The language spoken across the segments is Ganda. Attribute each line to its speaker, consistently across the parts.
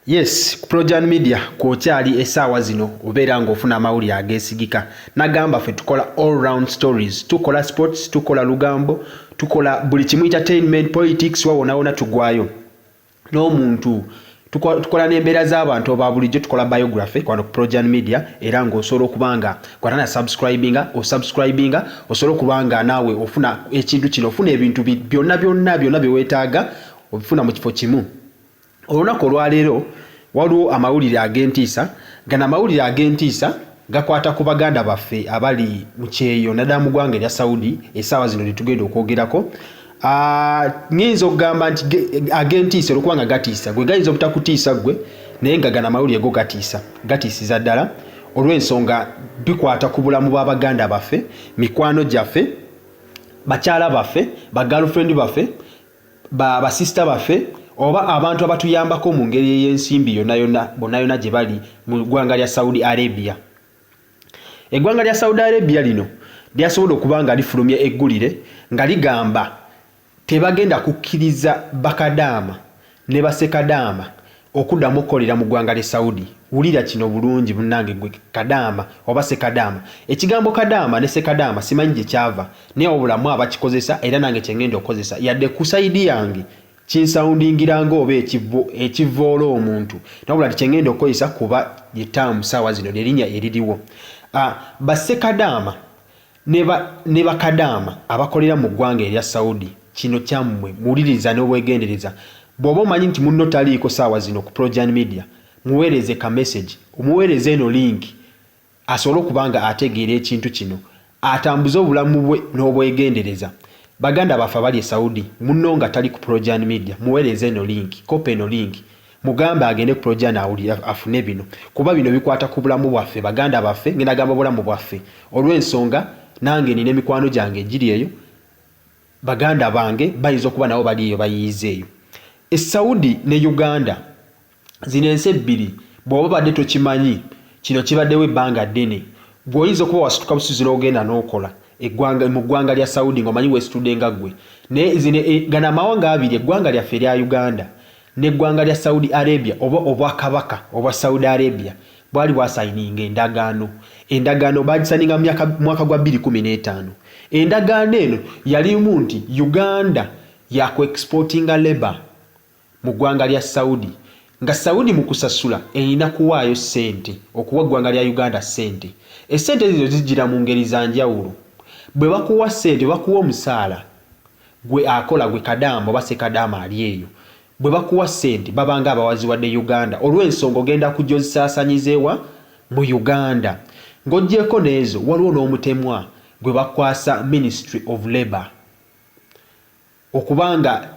Speaker 1: Yes, Projan Media kwokyali essaawa zino obeera ng'ofuna amawulire ageesigika. Nagamba ffe tukola all round stories. Tukola sports, tukola lugambo, tukola buli kimu entertainment, politics, wawona tugwayo. N'omuntu tukola n'embeera z'abantu aba bulijjo tukola biography kwano ku Projan Media era ng'osobola okubanga kwatana subscribinga osobola okubanga naawe ofuna ekintu kino, ofuna ebintu byonna bye weetaaga obifuna mu kifo kimu. Olunaku olwaleero waliwo amawulire ag'entiisa. Gano amawulire ag'entiisa gakwata ku baganda baffe abali mu kyeyo naddala mu ggwanga erya Saudi essaawa zino lyetugenda okwogerako. Ng'inza okugamba nti ag'entiisa olwokubanga gatiisa, gwe gayinza obutakutiisa gwe naye nga gano amawulire go gatiisiza ddala olw'ensonga bikwata ku bulamu bw'abaganda baffe, mikwano gyaffe, bakyala baffe, bagirlfriend baffe, basista baffe, oba abantu abatuyambako mu ngeri ey'ensimbi bonna gye bali mu ggwanga lya Saudi Arabia. Eggwanga lya Saudi Arabia lino lyasobola okuba nga lifulumya eggulire nga ligamba tebagenda kukkiriza bakadaama ne basekadaama okuddamu okukolera mu ggwanga lya Saudi. Wulira kino bulungi munnange gwe kadaama oba sekadaama. Ekigambo kadaama ne sekadaama simanyi gye kyava naye obulamu abakikozesa era nange kyengenda okukozesa yadde ku sayidi yange kinsoundingiranga oba ekivvoola omuntu nabula kyengenda okukozesa kuba lyetaamu ssaawa zino lyerinnya eririwo. Basekadaama ne bakadaama abakolera mu ggwanga erya Saudi, kino kyammwe muwuliriza n'obwegendereza. Bw'oba omanyi nti munno taliiko ssaawa zino ku Projan Media, muweereze ka message, omuweereze eno link asobole okuba nga ategeera ekintu kino, atambuze obulamu bwe n'obwegendereza. Baganda baffe abali e Saudi, munno nga tali ku Projan Media, muweereze eno link, kopa eno link, mugambe agende ku Projan afune bino, kuba bino bikwata ku bulamu bwaffe, baganda baffe, ngenda gamba bulamu bwaffe. Olw'ensonga nange nina emikwano gyange egiri eyo, baganda bange bayinza okuba nabo bali eyo bayiyize eyo. E Saudi ne Uganda zino ensi ebbiri bw'oba badde tokimanyi, kino kibaddewo ebbanga ddene. Bw'oyinza okuba wasituka busuzi n'ogenda n'okola mu ggwanga lya Saudi ng'omanyi weesitudde nga ggwe. Naye gano amawanga abiri, eggwanga lyaffe erya Uganda n'eggwanga lya Saudi Arabia oba obwakabaka obwa Saudi Arabia bwali bwasayininga endagaano. Endagaano baagisayininga mu mwaka gwa 2015. Endagaano eno yalimu nti Uganda yaku-exportinga labor mu ggwanga lya Saudi, nga Saudi mu kusasula erina kuwaayo ssente okuwa ggwanga lya Uganda ssente. Essente ezo zijjira mu ngeri za njawulo. Bwe bakuwa ssente bakuwa omusaala gwe akola gwe kadaama oba sekadaama ali eyo. Bwe bakuwa ssente babanga abawazi wadde Uganda olw'ensonga ogenda kujozisaasanyizeewa mu Uganda. Ng'oggyeko n'ezo waliwo n'omutemwa gwe bakwasa Ministry of Labour okubanga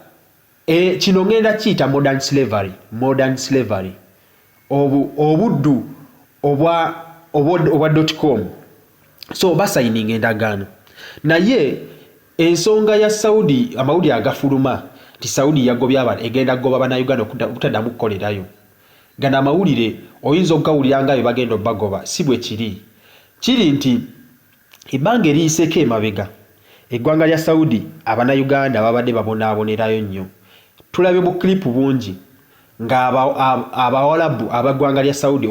Speaker 1: kino ngenda kiyita modern slavery, obuddu obwa .com. So basayininga endagaano. Naye ensonga ya Saudi amawulire agafuluma nti Saudi yagobya abantu egenda kugoba bannayuganda okutaddamu kukolerayo. Gano amawulire oyinza okugawulira nga bye bagenda obbagoba, si bwe kiri. Kiri nti ebbanga eriyiseeko emabega eggwanga lya Saudi abannayuganda babadde babonaabonerayo nnyo. Tulabye mu klipu bungi nga abawalabu abaggwanga lya Saudi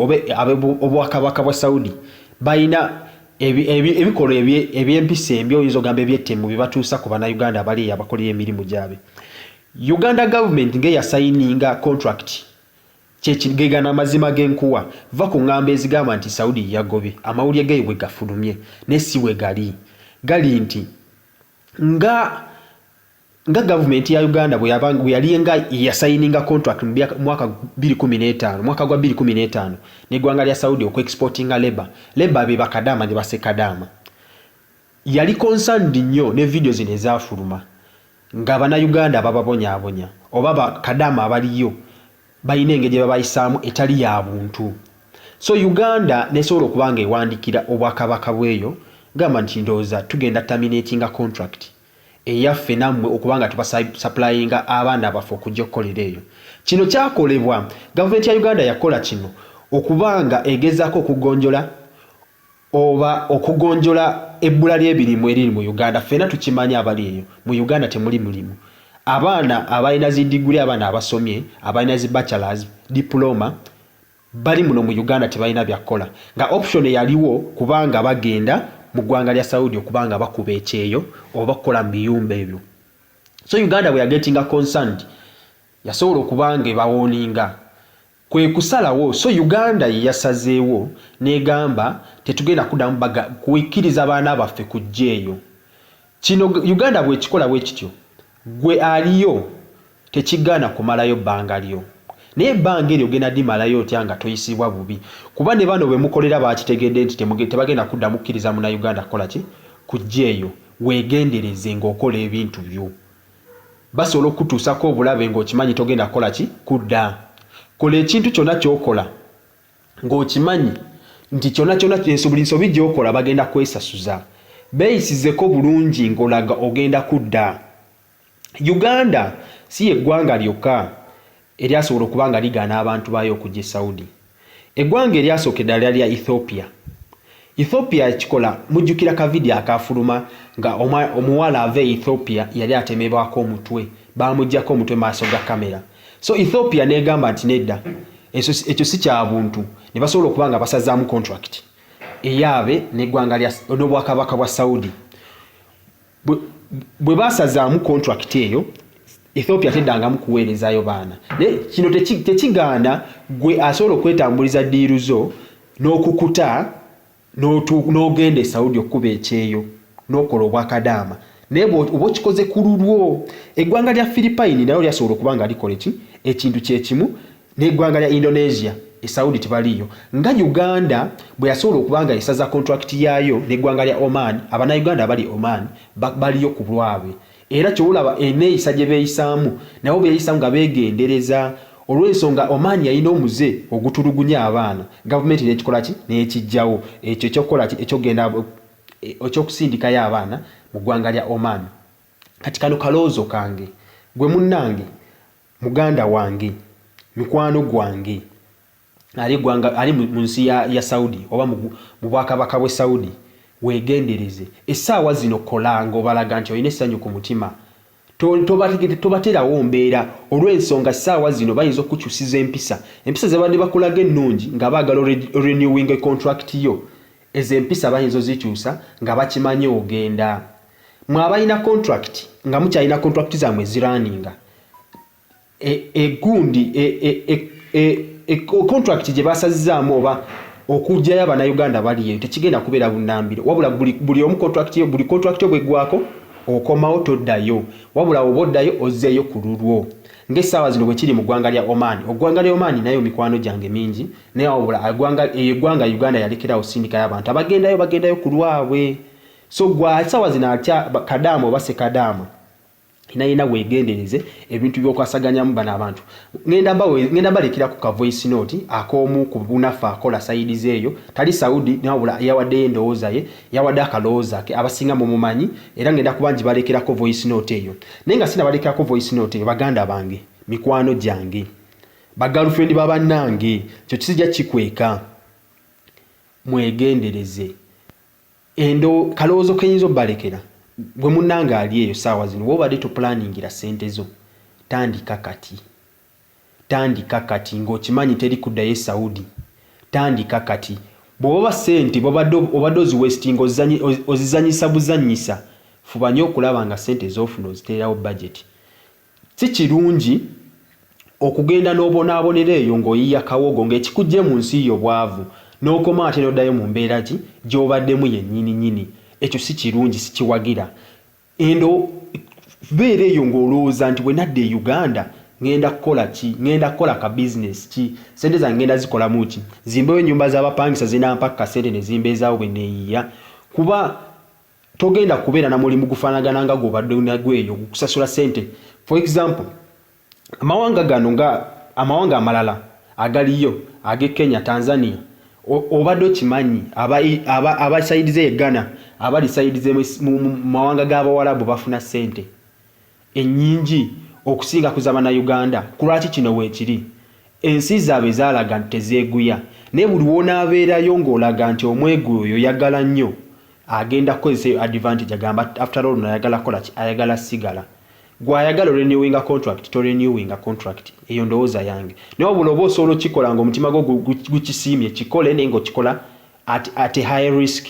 Speaker 1: obwakabaka bwa Saudi bayina ebikolo ebyempisa embi oyinza ogamba ebyettemu bye batuusa ku bannayuganda abali abakolera emirimu gyabwe. Uganda government ng'eyasayininga contract gegana amazima g'enkuwa va ku ŋŋamba ezigamba nti Saudi yagobye. Amawulire geyo bwe gafulumye naye si bwe gali nti nga government ya Uganda bwe yali nga yasayininga contract mu mwaka 2015 n'eggwanga lya Saudi oku-exportinga labor be bakadaama ne basekadaama. Yali concerned nnyo ne video zino ezafuluma nga bannayuganda bababonyaabonya oba bakadaama abaliyo balina engeri gye babayisaamu etali ya buntu. So Uganda nesobola okuba nga ewandikira obwakabaka bweyo gamba nti ndowooza tugenda terminatinga contract eyaffe nammwe okubanga tubasupplyinga abaana baffe okujja okukolera eyo. Kino kyakolebwa, gavumenti ya Uganda yakola kino okubanga egezaako okugonjola ebbula ly'ebirimu eriri mu Uganda. Ffenna tukimanya abali eyo mu Uganda temuli mulimu. abaana abalina zi degree abaana abasomye abalina zi bachelors diploma bali muno mu Uganda tebalina byakola nga option yaliwo kubanga bagenda mu ggwanga lya Saudi okubanga bakuba ekyeyo oba kola mbiyumba ebyo. So Uganda we are getting a concerned yasobola okubanga bawoninga kwe kusalawo. So Uganda yasazeewo negamba tetugenda kuddamu kuikiriza abaana baffe kujjeeyo. Kino Uganda bwe kikola bwe kityo gwe aliyo tekigana kumalayo bbanga lyo. Naye ebbanga eryo ogenda dimalayo otya nga toyisibwa bubi. Kuba ne bano bwe mukolera bakitegedde nti tebagenda kudda mukkiriza muna Uganda kola ki kujjeeyo. Weegendereze ng'okola ebintu byo. Basobola okutuusako obulabe ng'okimanyi togenda kola ki kudda. Kola ekintu kyonna ky'okola ng'okimanyi nti kyonna buli nsobi gy'okola bagenda kwesasuza. Beeyisizeko bulungi ng'olaga ogenda kudda. Uganda si eggwanga lyokka eryasobola okubanga ligaana abantu baayo okujja e Saudi. Eggwanga eryasooka eddala lya Ethiopia. Ethiopia ekikola mujjukira kavidiyo akafuluma nga omuwala ava e Ethiopia yali atemebwako omutwe bamuggyako omutwe maaso ga kamera. So Ethiopia negamba nti nedda ekyo si kya buntu ne basobola okubanga basazaamu contract eyaabe n'eggwanga n'obwakabaka bwa Saudi. Bwe basazaamu contract eyo Ethiopia teddangamu kuweerezaayo baana. Kino tekigaana gwe asobola okwetambuliza ddiiru zo n'okukuta n'ogenda e Saudi okuba ekyeyo n'okola obwakadaama. Naye oba okikoze ku lulwo. Eggwanga lya Philippine nayo lyasobola okuba nga likola ekintu kyekimu n'eggwanga lya Indonesia e Saudi tebaliyo. Nga Uganda bwe yasobola okuba nga esaza contract yaayo n'eggwanga lya Oman, Abannayuganda abali Oman baliyo ku bwabwe. Era kyolaba eneeyisa gye beeyisaamu nabo beeyisaamu nga beegendereza. Olw'ensonga Oman yalina omuze ogutulugunya abaana. Gavumenti n'ekikola ki n'ekijjawo ekyo ekyokukola ki ekyogenda ekyokusindikayo abaana mu ggwanga lya Oman. Kati kano kaloozo kange gwe munnange muganda wange mikwano gwange ali mu nsi ya Saudi oba mu bwakabaka bwe Saudi weegendereze. Essaawa zino kolanga obalaga nti olina essanyu ku mutima. Tobaterawo mbeera olw'ensonga essaawa zino bayinza okukyusiza empisa ze badde bakulaga ennungi nga baagala renewing contract yo. Ezo empisa bayinza ozikyusa nga bakimanyi ogenda. Mwe abalina contract nga mukyalina contract zammwe eziraninga contract gye basazizaamu oba okujjayo Abannayuganda baliyo tekigenda kubeera bunnambiro. Wabula buli omu contract yo bwegwako okomawo toddayo. Wabula oba oddayo ozzeeyo ku lulwo. Ng'essaawa zino bwe kiri mu ggwanga lya Oman. Oggwanga lya Oman nayo mikwano gyange mingi naye wabula eggwanga Uganda yalekerawo sindika y'abantu bagendayo ku lwabwe. So gwa essaawa zino atya kadaama oba sekadaama inayina weegendereze ebintu by'okwasaganyamu bano abantu. Ngenda balekera ku ka voice note ak'omu ku bunafu akola sayidizi eyo tali Saudi nawabula yawaddeyo endowooza ye yawadde akalowooza ke abasinga mu mumanyi era ngenda kubangi balekerako voice note eyo. Naye nga sinabalekerako voice note eyo baganda bange mikwano gyange bagalufendi babannange kyo kisijja kikweka mwegendereze. Kalowoozo keyinza obbalekera gwe munnanga ali eyo saawa zino wobadde toplaningira ssente zo tandika kati ng'okimanyi teri kuddayo e Saudi. Tandika kati bw'oba ssente obadde oziwestinga ozizanyisa buzanyisa fuba nnyo okulaba nga ssente z'ofuna oziteerawo budget. Si kirungi okugenda n'obonaabonera eyo ng'oyiya kawogo ng'ekikujje mu nsi yo bwavu n'okoma ate n'oddayo mu mbeera ki gy'obaddemu yennyini. Ekyo si kirungi si kiwagira. Endo beera eyo ng'olowooza nti bwe nadda e Uganda ngenda kukola ka business ki sente zange ngenda zikolamu ki zimbewo ennyumba z'abapangisa zinampa kasente ne zimbeezaawo bwe neeyiya. Kuba togenda kubeera na mulimu gufaanagana nga gw'obadde nagweyo kusasula sente. For example amawanga gano nga amawanga amalala agaliyo ag'e Kenya, Tanzania obadde okimanyi abasayidize e Ghana abali sayidize mu mawanga g'Abawarabu bafuna sente ennyingi okusinga kuzaba Uganda. Kulwaki kino weekiri? Ensi zaabwe zaalaga nti tezeeguya. Naye buli w'onaabeerayo ng'olaga nti omwegu oyo yagala nnyo agenda kukozesa advantage agamba after all ayagala kola ki ayagala sigala. gwayagala renewing contract to renewing contract eyo ndowooza yange naye obula oba osobola okikola ng'omutima gwo gukisiimye kikole naye ng'okikola at a high risk.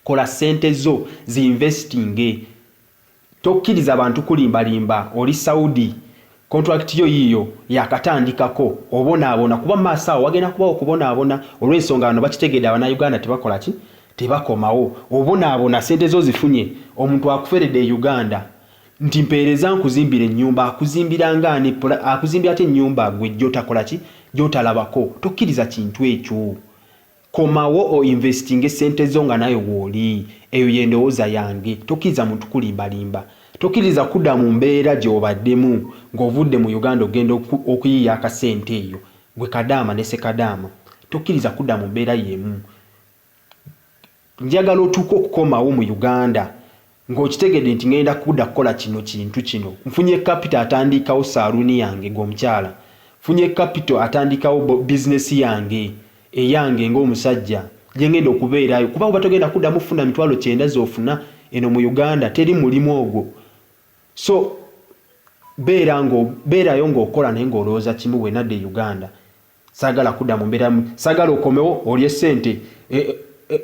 Speaker 1: Kola sente zo zi-investing. Tokkiriza abantu kulimbalimba oli Saudi contract yo yiyo yakatandikako obonaabona kuba maaso awo wagenda kuba okubonaabona olw'ensonga bano bakitegedde Abannayuganda tebakola ki tebakomawo obonaabona sente zo zifunye omuntu akuferedde e Uganda nti mpeereza nkuzimbira ennyumba akuzimbira ngaani akuzimbira ate ennyumba gwe gy'otakola ki gy'otalabako. Tokkiriza kintu ekyo. Komawo o investing sente zo nga nayo wooli. Eyo yendowooza yange. Tokkiriza muntu kulimbalimba. Tokkiriza kudda mu mbeera gy'obaddemu ng'ovudde mu Uganda ogenda okuyiya akasente eyo gwe Kadaama ne Ssekadaama. Tokkiriza kudda mu mbeera y'emu. Njagala otuuka okukomawo mu Uganda ng'okitegedde nti ngenda kudda kukola kino kintu kino. Nfunye capital atandikawo saaluuni yange gw'omukyala. Nfunye capital atandikawo business yange eyange ng'omusajja gye ngenda okubeerayo kuba oba togenda kuddamu kufuna 9,000 z'ofuna eno mu Uganda teri mulimu ogwo. So beerayo ng'okola naye ng'olowooza kimu bwe nadde Uganda. Saagala kudda mu mbeera saagala okomewo olye ssente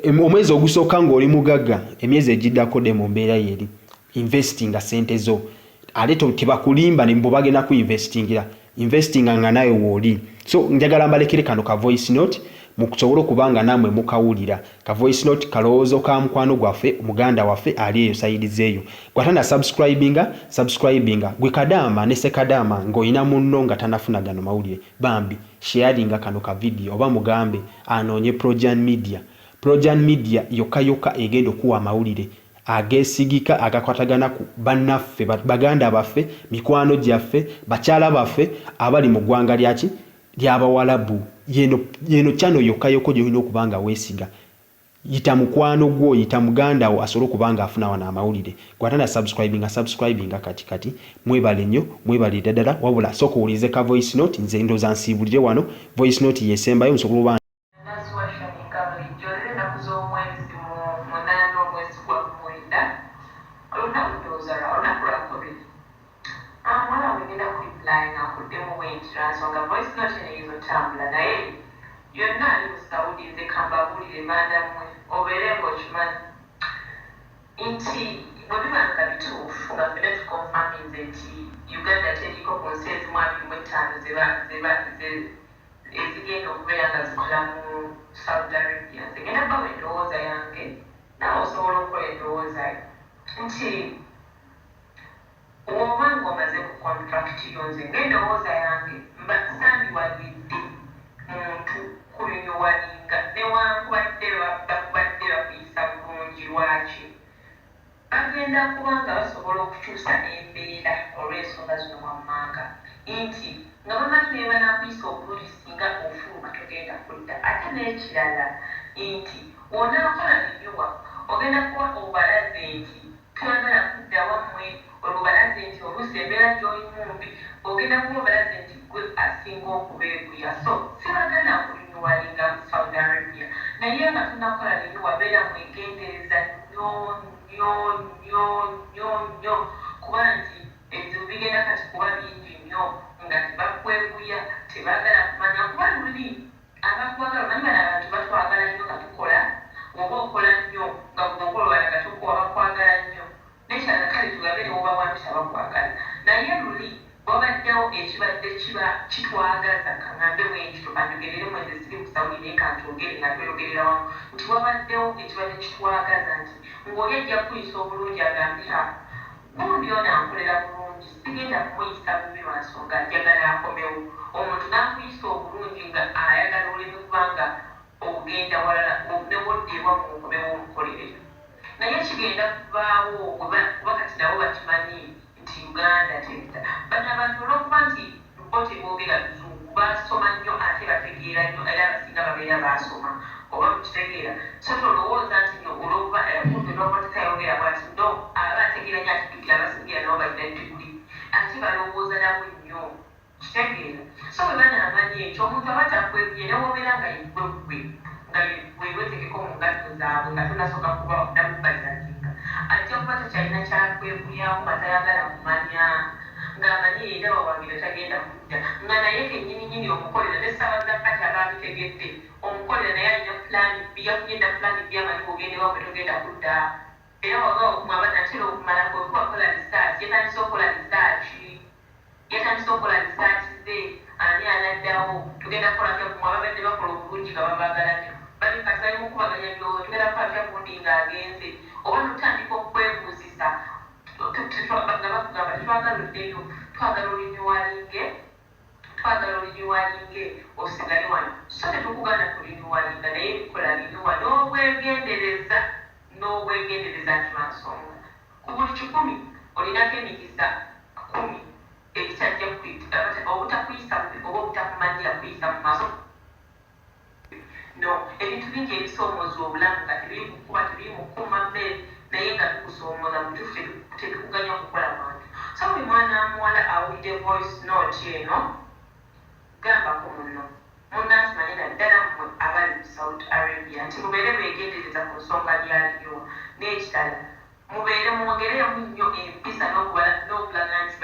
Speaker 1: omwezi ogusooka ng'oli mugagga emyezi egiddako de mu mbeera yeri investinga sente zo ate tebakulimba ne bagenda ku investinga nga nayo wooli. So njagala mbalekere kano ka voice note mukusobola okubanga namwe mukawulira ka voice note kalowoozo ka mukwano gwaffe omuganda waffe ali eyo sayidizeeyo gwatana subscribinga gwe Kadaama ne Ssekadaama ng'olina munno nga tanafuna gano mawulire bambi sharinga kano ka video oba mugambe anoonye Projan Media yokka egenda okuwa amawulire ageesigika agakwatagana ku bannaffe baganda baffe mikwano gyaffe bakyala baffe abali mu ggwanga ly'Abawalabu. Yeno chano yokka gy'olina okubanga weesiga. Yita mukwano gwo yita muganda wo asobole okubanga afuna wana amawulire. Gwatana subscribinga kati mwebale nnyo mwebale ddala wabula sooka owulize ka voice note nze ndooza nsiibulire wano voice note yesembayo nsobola
Speaker 2: Transonga voice note neyizo tambula naye yonna ali mu Saudi nze kambabulire manda mmwe obeere ng'okimanyi nti bwe bibanga bituufu nga ffenna tukonfaminze nti Uganda teriko ku nsi ezimu 25 ezigenda okubeera nga zikola mu Saudi Arabia. Nze genda bawa endowooza yange nawe osobola okukola endowooza nti oba ng'omaze ku contract yo nze ng'endowooza yange sandiwagidde muntu kurinyowalinga newankubadde bakubadde bakuyisa bulungi lwaki bagenda kuba nga basobola okukyusa embeera olw'ensonga zino wammanga nti nga bamanyi naye banakuyisa obulungi singa ofuluma togenda kudda ate n'ekirala nti onaakola binyuwa ogenda kuba obalaze nti twagala kudda wammwe olubalaze nti oluusi embeera gy'olimumbi ogenda kuba obalaze nti gwe asinga okubeeguya. So sibagana kulinyuwalinga mu Saudi Arabia naye nga tunakola linyuwa beera mwegendereza nnyo kuba nti ebizibu bigenda kati kuba bingi nnyo nga tebakweguya tebaagala kumanya kuba luli abakwagala manyi bana abantu batwagala nnyo nga tukola oba okola nnyo nga bwokola walaga tukuwa bakwagala nnyo nekyala kale tugabe ne wobawambisa bakwagala naye luli wabaddewo ekibadde kiba kitwagaza kaŋambe bwenti tukanyogerere mweze ziri mu Saudi naye kankyogere nga tweyogerera wamu nti wabaddewo ekibadde kitwagaza nti ng'oli ajja kuyisa obulungi agambira gundi ono ankolera bulungi sigenda kumuyisa bubi lwa nsonga njagala akomewo omuntu n'akuyisa obulungi nga ayagala oleme kubanga ogenda walala newoddeebwa mu nkomewo omukolerero naye kigenda kuvaawo kuba kati nabo bakimanyi nti Uganda tenta bano abantu olw'okuba nti bote boogera luzungu basoma nnyo ate bategeera nnyo era abasinga babeera basoma oba mukitegeera so tolowooza nti no olwokuba omuntu n'omuntu tayogera bwati no aba ategeera nnyo atipikira abasingira nabo balina diguli ate balowooza nabo nnyo kitegeera so bwe banaamanyi ekyo omuntu aba takweguye newobeera nga yeggweggwe nga wewetegeko mu ngatto zaabwe nga tonasooka kuba oddamu bazazinga ajja kuba tekyalina kyakwebulyamu nga tayagala kumanya ng'amanyi era bawagira tagenda kudda nga naye kennyininyini omukolera n'essaawa zakkati aba abitegedde omukolera naye alina pulaani b yafunye pulaani b amanyi ogendewa bwe togenda kudda era wagawo kumwaba natera okumala kwekuba kola risaaki yatandisa okukola risaaki ze ani anaddawo tugenda kukola kya kumwaba badde bakola obulungi nga babaagala nnyo bali kati bali mu kubaganya byowo tugenda kukola kya gundi ng'agenze oba notandika okwebuuzisa nga bakugamba tetwagaluddeyo twagala oliniwalinge osigale wano so tetukugana kuliniwalinga naye ebikola liniwa n'obwegendereza kimansonga ku buli 10 olinako emikisa 10 ekitajja obutakuyisa oba obutakumanira kuyisa mu maaso no ebintu bingi ebisoomooza obulamu nga tebiri kukuba tebiri mu kukuuma mmere naye nga bikusoomooza mutuufu tebikuganya okukola bantu so buli mwana muwala awulidde voice note eno gambako muno munnansimanyi naddala mmwe abali mu Saudi Arabia nti mubeere beegendereza ku nsonga lyaliyo n'ekitala mubeere mwongeremu nnyo empisa n'okulaga nti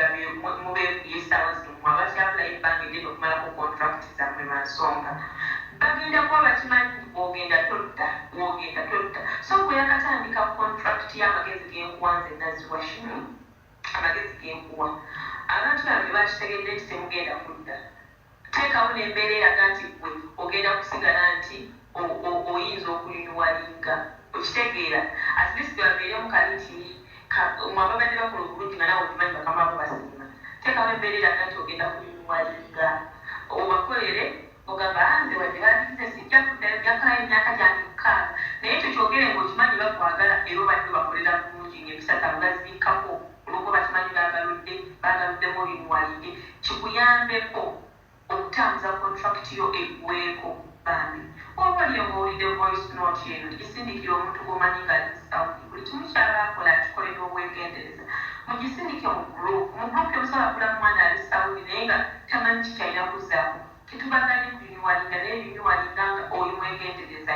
Speaker 2: mubeekuye essaawa zino mmwe abakyabulayo ebbanga eddene okumalako contract zammwe mansonga bagenda kuba bakimanyi ogenda totta so bwe yakatandika contract y'amagezi g'enkuwa nze naziwa shimi amagezi g'enkuwa abantu bamwe bakitegedde nti temugenda kudda teekawo n'embeera eraga nti gwe ogenda kusigala nti oyinza okulinuwalinga okitegeera at least babeeremu kali nti mwaba badde bakola obulungi nga nawe okimanyi bakama abo basiima teekawo embeera eraga nti ogenda kulinuwalinga obakolere ogamba nze wadde balinze sijja kuddayo byakayo emyaka gyange 6 naye ekyo kyogere ng'okimanyi bakwagala era obadde bakolera bulungi ng'empisa zaabwe bazibikkako olwokuba bakimanyi bagaluddemu olinuwalinge kikuyambeko okutambuza contract yo eggweeko bambi oba oliyo ng'owulidde voice note eno gisindikira omuntu gwomanyi nga Saudi buli kimu kyaba akola akikolera obwegendereza mugisindike mu group omusaba kulamu mwana ali Saudi naye nga tamanyi kikyalina kuzzaako tetubaganye kulinuwalinga naye linuwalinga nga oli mwegendereza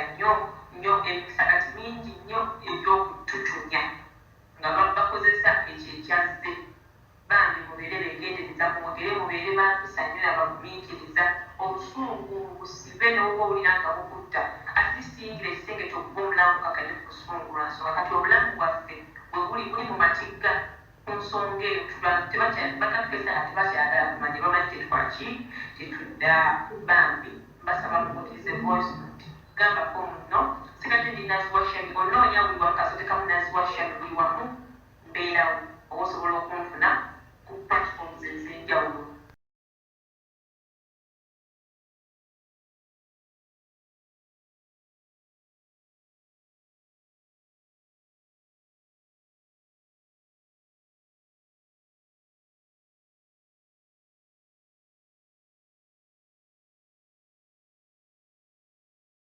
Speaker 2: nnyo emikisa kati mingi nnyo ebyokututunya nga bakozesa ekyo ekyazze bambi mubeere beegendereza mwogere mubeere bampisa nnyo nabagumiikiriza obusungu busibe n'oba owulira nga bukutta atisingire ekisenge ky'okuba omulamu kakanye ku busungu lwansonga kati obulamu bwaffe bwe buli mu matigga ku nsonga eyo bannafeesa nga tebakyagala kumanya bamanyi tetwaki tetudda bambi mbasaba mukotirize voice note gambako muno sigadde ndi naziwashami onoonya buli wamu kasotekamu naziwashami buli wamu mbeerawo oba osobola okunfuna ku platforms ez'enjawulo